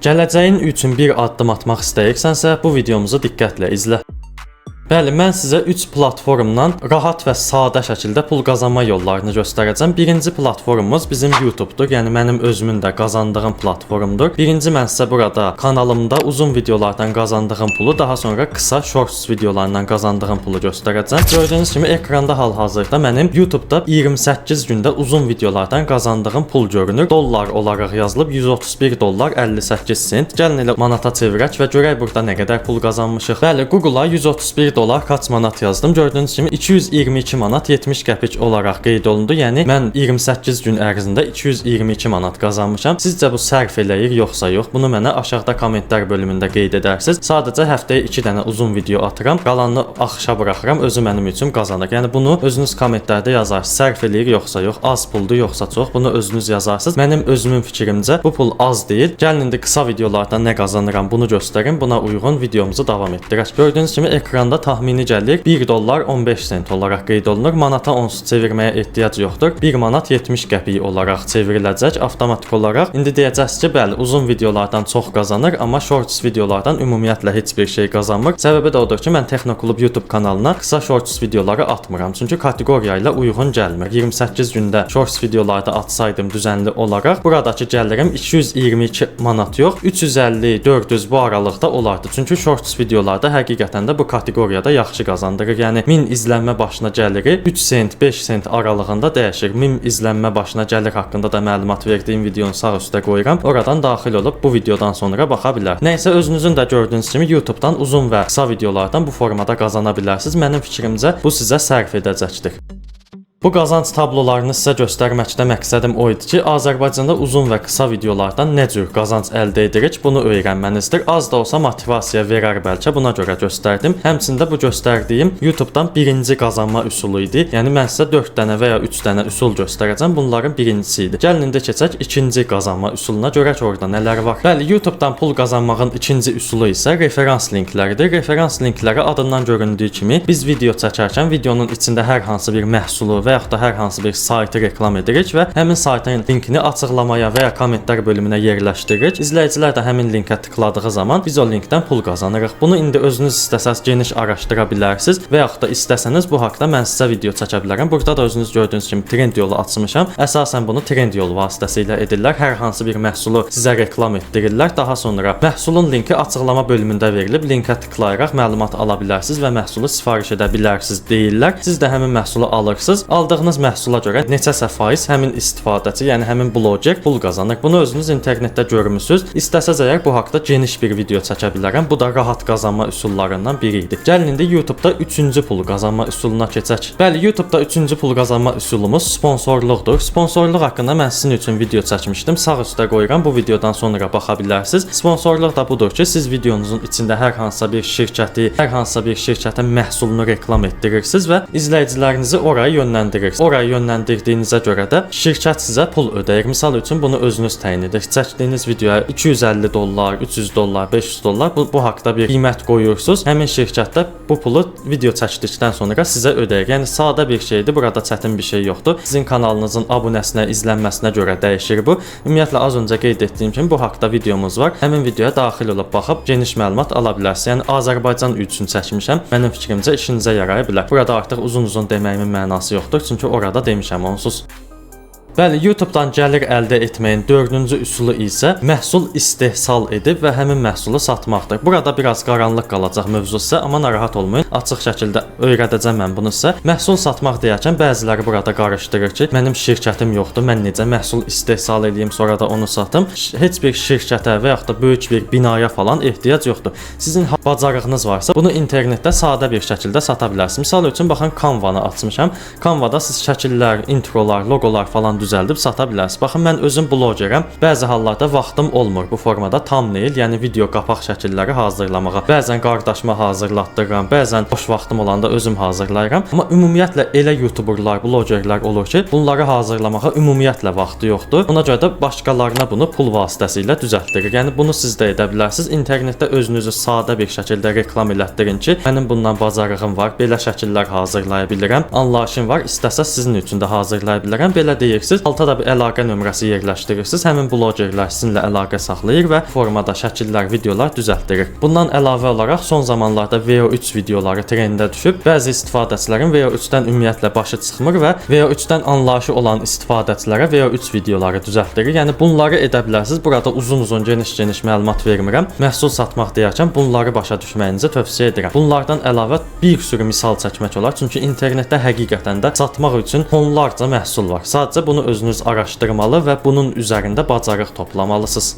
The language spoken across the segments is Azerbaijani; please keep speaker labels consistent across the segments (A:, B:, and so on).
A: Gələcəyin üçün bir addım atmaq istəyirsənsə, bu videomuzu diqqətlə izlə. Bəli, mən sizə 3 platformdan rahat və sadə şəkildə pul qazanma yollarını göstərəcəm. Birinci platformumuz bizim YouTube'dur. Yəni mənim özümün də qazandığım platformdur. Birinci mən sizə burada kanalımda uzun videolardan qazandığım pulu, daha sonra qısa shorts videolarından qazandığım pulu göstərəcəm. Gördüyünüz kimi ekranda hal-hazırda mənim YouTube'da 28 gündə uzun videolardan qazandığım pul görünür. Dollar olaraq yazılıb 131 dollar 58 sent. Gəlin elə manata çevirək və görək burada nə qədər pul qazanmışıq. Bəli, Google-a 131 dollar kaç manat yazdım. Gördüyünüz kimi 222 manat 70 qəpik olaraq qeyd olundu. Yəni mən 28 gün ərzində 222 manat qazanmışam. Sizcə bu sərf eləyir yoxsa yox? Bunu mənə aşağıda kommentlər bölümündə qeyd edərsiniz. Sadəcə həftəyə 2 dənə uzun video atıram. Qalanını axışa buraxıram. Özü mənim üçün qazanır. Yəni bunu özünüz kommentlərdə yazarsınız. Sərf eləyir yoxsa yox? Az puldur yoxsa çox? Bunu özünüz yazarsınız. Mənim özümün fikrimcə bu pul az deyil. Gəlin indi qısa videolardan nə qazanıram bunu göstərim. Buna uyğun videomuzu davam etdirək. Gördüyünüz kimi ekranda tahmini gəlir 1 dollar 15 sent olaraq qeyd olunur. Manata onsuz çevirməyə ehtiyac yoxdur. 1 manat 70 qəpik olaraq çevriləcək avtomatik olaraq. İndi deyəcəksiniz ki, bəli, uzun videolardan çox qazanır, amma shorts videolardan ümumiyyətlə heç bir şey qazanmır. Səbəbi də odur ki, mən Texnoklub YouTube kanalına qısa shorts videoları atmıram. Çünki kateqoriya ilə uyğun gəlmir. 28 gündə shorts videolarda atsaydım düzənli olaraq, buradakı gəlirim 222 manat yox, 350-400 bu aralıqda olardı. Çünki shorts videolarda həqiqətən də bu kateqoriyada yaxşı qazandırır. Yəni 1000 izlənmə başına gəliri 3 sent, 5 sent aralığında dəyişir. 1000 izlənmə başına gəlir haqqında da məlumat verdiyim videonun sağ üstə qoyuram. Oradan daxil olub bu videodan sonra baxa bilər. Nəysə, özünüzün də gördüyünüz kimi YouTube-dan uzun və qısa videolardan bu formada qazana bilərsiniz. Mənim fikrimcə bu sizə sərf edəcəkdir. Bu qazanc tablolarını sizə göstərməkdə məqsədim o idi ki, Azərbaycanda uzun və qısa videolardan nə cür qazanc əldə edirik, bunu öyrənmənizdir. Az da olsa motivasiya verər bəlkə, buna görə göstərdim. Həmçində bu göstərdiyim YouTube-dan birinci qazanma üsulu idi. Yəni mən sizə 4 dənə və ya 3 dənə üsul göstərəcəm. Bunların birincisi idi. Gəlin indi keçək ikinci qazanma üsuluna, görək orada nələr var. Bəli, YouTube-dan pul qazanmağın ikinci üsulu isə referans linkləridir. Referans linkləri adından göründüyü kimi biz video çəkərkən videonun içində hər hansı bir məhsulu və yaxud da hər hansı bir saytı reklam edirik və həmin saytın linkini açıqlamaya və ya kommentlər bölümünə yerləşdiririk. İzləyicilər də həmin linkə tıkladığı zaman biz o linkdən pul qazanırıq. Bunu indi özünüz istəsəz geniş araşdıra bilərsiniz və yaxud da istəsəniz bu haqqda mən sizə video çəkə bilərəm. Burada da özünüz gördüyünüz kimi Trendyol açmışam. Əsasən bunu Trendyol vasitəsilə edirlər. Hər hansı bir məhsulu sizə reklam etdirirlər. Daha sonra məhsulun linki açıqlama bölümündə verilib. Linkə tıklayaraq məlumat ala bilərsiniz və məhsulu sifariş edə bilərsiniz deyirlər. Siz də həmin məhsulu alırsınız. Aldığınız məhsula görə neçəsə faiz həmin istifadəçi, yəni həmin bloger pul qazanır. Bunu özünüz internetdə görmüsüz. İstəsəz əgər bu haqqda geniş bir video çəkə bilərəm. Bu da rahat qazanma üsullarından biri idi. Gəlin indi YouTube-da 3-cü pul qazanma üsuluna keçək. Bəli, YouTube-da 3-cü pul qazanma üsulumuz sponsorluqdur. Sponsorluq haqqında mən sizin üçün video çəkmişdim. Sağ üstə qoyuram. Bu videodan sonra baxa bilərsiniz. Sponsorluq da budur ki, siz videonuzun içində hər hansısa bir şirkəti, hər hansısa bir şirkətin məhsulunu reklam etdirirsiniz və izləyicilərinizi oraya yönləndirirsiniz. Oraya yönləndirdiyinizə görə də şirkət sizə pul ödəyir. Misal üçün bunu özünüz təyin edirsiniz. Çəkdiyiniz videoya 250 dollar, 300 dollar, 500 dollar bu haqqda bir qiymət qoyursunuz. Həmin şirkət də bu pulu video çəkdikdən sonra sizə ödəyir. Yəni sadə bir şeydir. Burada çətin bir şey yoxdur. Sizin kanalınızın abunəsinə, izlənməsinə görə dəyişir bu. Ümumiyyətlə az öncə qeyd etdiyim kimi bu haqqda videomuz var. Həmin videoya daxil olub baxıb geniş məlumat ala bilərsiniz. Yəni Azərbaycan üçün çəkmişəm. Mənim fikrimcə işinizə yaraya bilər. Burada artıq uzun-uzun deməyimin mənası yoxdur. Çünki orada demişəm onsuz. Bəli, YouTube-dan gəlir əldə etməyin 4-cü üsulu isə məhsul istehsal edib və həmin məhsulu satmaqdır. Burada biraz qaranlıq qalacaq mövzu sizə, amma narahat olmayın. Açıq şəkildə öyrədəcəm mən bunu sizə. Məhsul satmaq deyərkən bəziləri burada qarışdırır ki, mənim şirkətim yoxdur, mən necə məhsul istehsal edeyim, sonra da onu satım. Heç bir şirkətə və yaxud da böyük bir binaya falan ehtiyac yoxdur. Sizin bacarığınız varsa, bunu internetdə sadə bir şəkildə sata bilərsiniz. Misal üçün, baxın, Canva-nı açmışam. Canva-da siz şəkillər, introlar, loqolar falan düzəldib sata bilərsiniz. Baxın, mən özüm blogerəm. Bəzi hallarda vaxtım olmur bu formada thumbnail, yəni video qapaq şəkilləri hazırlamağa. Bəzən qardaşıma hazırlatdırıram, bəzən boş vaxtım olanda özüm hazırlayıram. Amma ümumiyyətlə elə youtuberlar, blogerlər olur ki, bunları hazırlamağa ümumiyyətlə vaxtı yoxdur. Ona görə də başqalarına bunu pul vasitəsilə düzəltdirir. Yəni bunu siz də edə bilərsiniz. İnternetdə özünüzü sadə bir şəkildə reklam elətdirin ki, mənim bundan bacarığım var, belə şəkillər hazırlaya bilirəm, anlayışım var, istəsəz sizin üçün də hazırlaya bilərəm. Belə deyirsiniz. bilərsiniz. Alta da bir əlaqə nömrəsi yerləşdirirsiniz. Həmin blogerlər sizinlə əlaqə saxlayır və formada şəkillər, videolar düzəltdirir. Bundan əlavə olaraq son zamanlarda VO3 videoları trendə düşüb. Bəzi istifadəçilərin VO3-dən ümumiyyətlə başı çıxmır və VO3-dən anlayışı olan istifadəçilərə VO3 videoları düzəltdirir. Yəni bunları edə bilərsiniz. Burada uzun-uzun, geniş-geniş məlumat vermirəm. Məhsul satmaq deyərkən bunları başa düşməyinizi tövsiyə edirəm. Bunlardan əlavə bir sürü misal çəkmək olar. Çünki internetdə həqiqətən də satmaq üçün onlarca məhsul var. Sadəcə bunu özünüz araşdırmalı və bunun üzərində bacarıq toplamalısınız.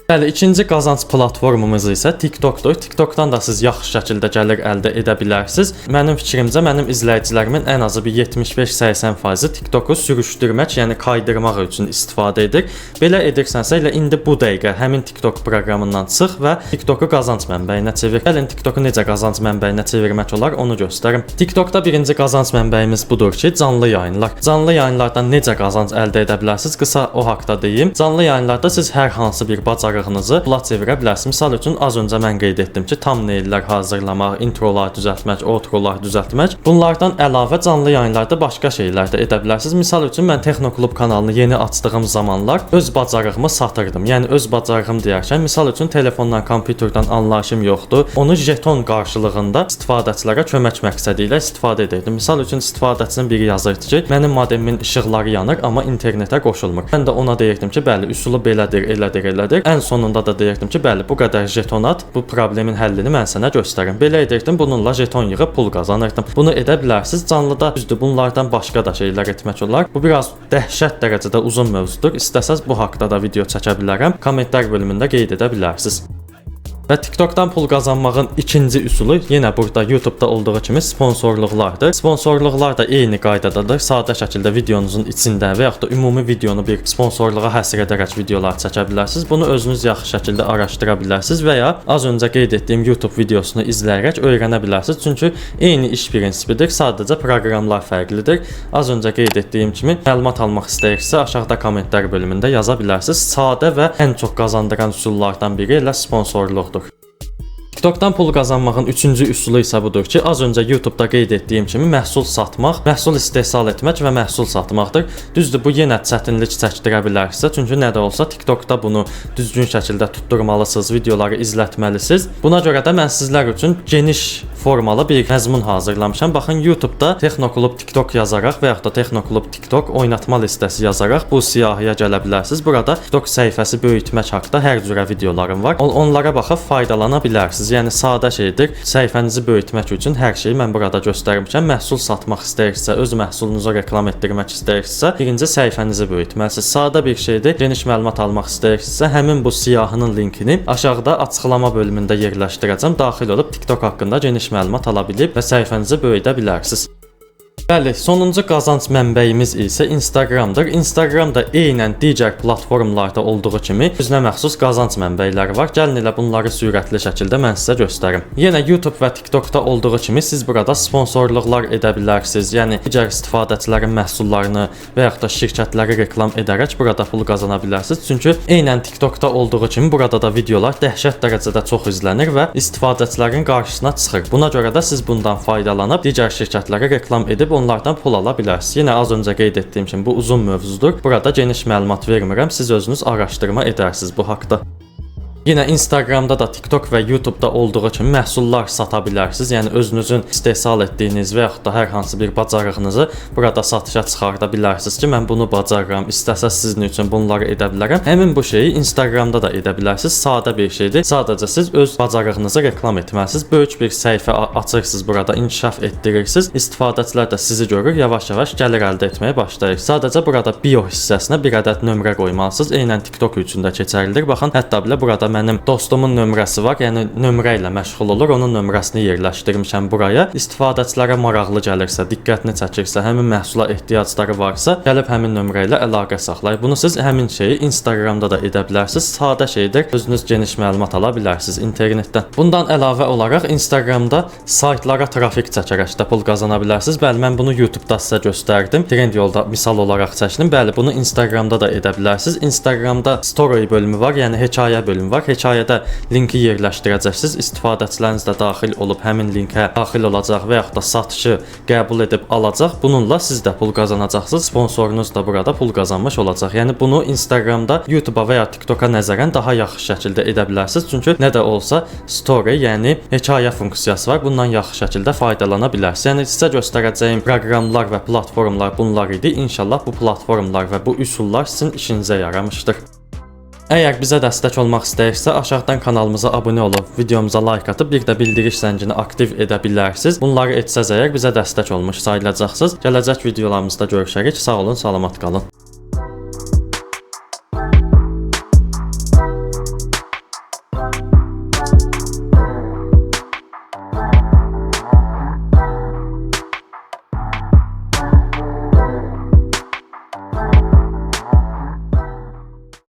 A: Bəli, ikinci qazanc platformumuz isə TikTokdur. TikTokdan da siz yaxşı şəkildə gəlir əldə edə bilərsiniz. Mənim fikrimcə, mənim izləyicilərimin ən azı bir 75-80%-i TikToku sürüşdürmək, yəni kaydırmaq üçün istifadə edir. Belə edirsənsə, elə indi bu dəqiqə həmin TikTok proqramından çıx və TikToku qazanc mənbəyinə çevir. Gəlin TikToku necə qazanc mənbəyinə çevirmək olar, onu göstərim. TikTokda birinci qazanc mənbəyimiz budur ki, canlı yayınlar. Canlı yayınlardan necə qazanc əldə edə bilərsiniz? Qısa o haqqda deyim. Canlı yayınlarda siz hər hansı bir bacarığınızı pula çevirə bilərsiniz. Misal üçün az öncə mən qeyd etdim ki, thumbnaillər hazırlamaq, introlar düzəltmək, outrolar düzəltmək. Bunlardan əlavə canlı yayınlarda başqa şeylər də edə bilərsiniz. Misal üçün mən Texnoklub kanalını yeni açdığım zamanlar öz bacarığımı satırdım. Yəni öz bacarığım deyərkən, misal üçün telefondan, kompüterdən anlayışım yoxdur. Onu jeton qarşılığında istifadəçilərə kömək məqsədi ilə istifadə edirdim. Misal üçün istifadəçinin biri yazırdı ki, mənim modemimin işıqları yanır, amma internetə qoşulmur. Mən də ona deyirdim ki, bəli, üsulu belədir, elədir. Ən sonunda da deyirdim ki, bəli, bu qədər jeton at, bu problemin həllini mən sənə göstərim. Belə edirdim, bununla jeton yığıb pul qazanırdım. Bunu edə bilərsiniz. Canlıda düzdür, bunlardan başqa da şeylər etmək olar. Bu biraz dəhşət dərəcədə uzun mövzudur. İstəsəz bu haqqda da video çəkə bilərəm. Kommentlər bölümündə qeyd edə bilərsiniz. Və TikTokdan pul qazanmağın ikinci üsulu yenə burada YouTube'da olduğu kimi sponsorluqlardır. Sponsorluqlar da eyni qaydadadır. Sadə şəkildə videonuzun içində və yaxud da ümumi videonu bir sponsorluğa həsr edərək videolar çəkə bilərsiniz. Bunu özünüz yaxşı şəkildə araşdıra bilərsiniz və ya az öncə qeyd etdiyim YouTube videosunu izləyərək öyrənə bilərsiniz. Çünki eyni iş prinsipidir. Sadəcə proqramlar fərqlidir. Az öncə qeyd etdiyim kimi məlumat almaq istəyirsinizsə aşağıda kommentlər bölümündə yaza bilərsiniz. Sadə və ən çox qazandıran üsullardan biri elə sponsorluqdur. TikTokdan pul qazanmağın üçüncü üsulu isə budur ki, az öncə YouTube'da qeyd etdiyim kimi məhsul satmaq, məhsul istehsal etmək və məhsul satmaqdır. Düzdür, bu yenə çətinlik çəkdirə bilərsə, çünki nə də olsa TikTokda bunu düzgün şəkildə tutturmalısınız, videoları izlətməlisiniz. Buna görə də mən sizlər üçün geniş formalı bir məzmun hazırlamışam. Baxın, YouTube'da Texnoklub TikTok yazaraq və yaxud da Texnoklub TikTok oynatma listəsi yazaraq bu siyahıya gələ bilərsiniz. Burada TikTok səhifəsi böyütmək haqqında hər cürə videolarım var. Onlara baxıb faydalana bilərsiniz. Yəni sadə şeydir. Səhifənizi böyütmək üçün hər şeyi mən burada göstərmişəm. Məhsul satmaq istəyirsinizsə, öz məhsulunuzu reklam etdirmək istəyirsinizsə, birinci səhifənizi böyütməlisiniz. Sadə bir şeydir. Geniş məlumat almaq istəyirsinizsə, həmin bu siyahının linkini aşağıda açıqlama bölümündə yerləşdirəcəm. Daxil olub TikTok haqqında geniş məlumat ala bilib və səhifənizi böyüdə bilərsiniz. Bəli, sonuncu qazanc mənbəyimiz isə Instagramdır. Instagram da eynən digər platformlarda olduğu kimi özünə məxsus qazanc mənbəyləri var. Gəlin elə bunları sürətli şəkildə mən sizə göstərim. Yenə YouTube və TikTokda olduğu kimi siz burada sponsorluqlar edə bilərsiniz. Yəni digər istifadəçilərin məhsullarını və yaxud da şirkətləri reklam edərək burada pul qazana bilərsiniz. Çünki eynən TikTokda olduğu kimi burada da videolar dəhşət dərəcədə çox izlənir və istifadəçilərin qarşısına çıxır. Buna görə də siz bundan faydalanıb digər şirkətlərə reklam edib onlardan pul ala bilərsiniz. Yenə az öncə qeyd etdiyim kimi bu uzun mövzudur. Burada geniş məlumat vermirəm. Siz özünüz araşdırma edərsiniz bu haqqda. Yenə Instagramda da, TikTok və YouTube'da olduğu kimi məhsullar sata bilərsiniz. Yəni özünüzün istehsal etdiyiniz və yaxud da hər hansı bir bacarığınızı burada satışa çıxarda bilərsiniz ki, mən bunu bacarıram, istəsəz sizin üçün bunları edə bilərəm. Həmin bu şeyi Instagramda da edə bilərsiniz. Sadə bir şeydir. Sadəcə siz öz bacarığınızı reklam etməlisiniz. Böyük bir səhifə açırsınız burada, inkişaf etdirirsiniz. İstifadəçilər də sizi görür, yavaş-yavaş gəlir əldə etməyə başlayır. Sadəcə burada bio hissəsinə bir ədəd nömrə qoymalısınız. Eynən TikTok üçün də keçərlidir. Baxın, hətta belə burada mənim dostumun nömrəsi var. Yəni nömrə ilə məşğul olur. Onun nömrəsini yerləşdirmişəm buraya. İstifadəçilərə maraqlı gəlirsə, diqqətini çəkirsə, həmin məhsula ehtiyacları varsa, gəlib həmin nömrə ilə əlaqə saxlayır. Bunu siz həmin şeyi Instagramda da edə bilərsiniz. Sadə şeydir. Özünüz geniş məlumat ala bilərsiniz internetdən. Bundan əlavə olaraq Instagramda saytlara trafik çəkərək də pul qazana bilərsiniz. Bəli, mən bunu YouTube'da sizə göstərdim. Trendyolda misal olaraq çəkdim. Bəli, bunu Instagramda da edə bilərsiniz. Instagramda story bölümü var, yəni hekayə bölümü var. var. Hekayədə linki yerləşdirəcəksiniz. İstifadəçiləriniz də daxil olub həmin linkə daxil olacaq və yaxud da satışı qəbul edib alacaq. Bununla siz də pul qazanacaqsınız. Sponsorunuz da burada pul qazanmış olacaq. Yəni bunu Instagramda, YouTube-a və ya TikTok-a nəzərən daha yaxşı şəkildə edə bilərsiniz. Çünki nə də olsa story, yəni hekayə funksiyası var. Bundan yaxşı şəkildə faydalana bilərsiniz. Yəni sizə göstərəcəyim proqramlar və platformlar bunlar idi. İnşallah bu platformlar və bu üsullar sizin işinizə yaramışdır. Əgər bizə dəstək olmaq istəyirsə, aşağıdan kanalımıza abunə olub, videomuza like atıb, bir də bildiriş zəngini aktiv edə bilərsiniz. Bunları etsəz əgər bizə dəstək olmuş sayılacaqsınız. Gələcək videolarımızda görüşərik. Sağ olun, salamat qalın.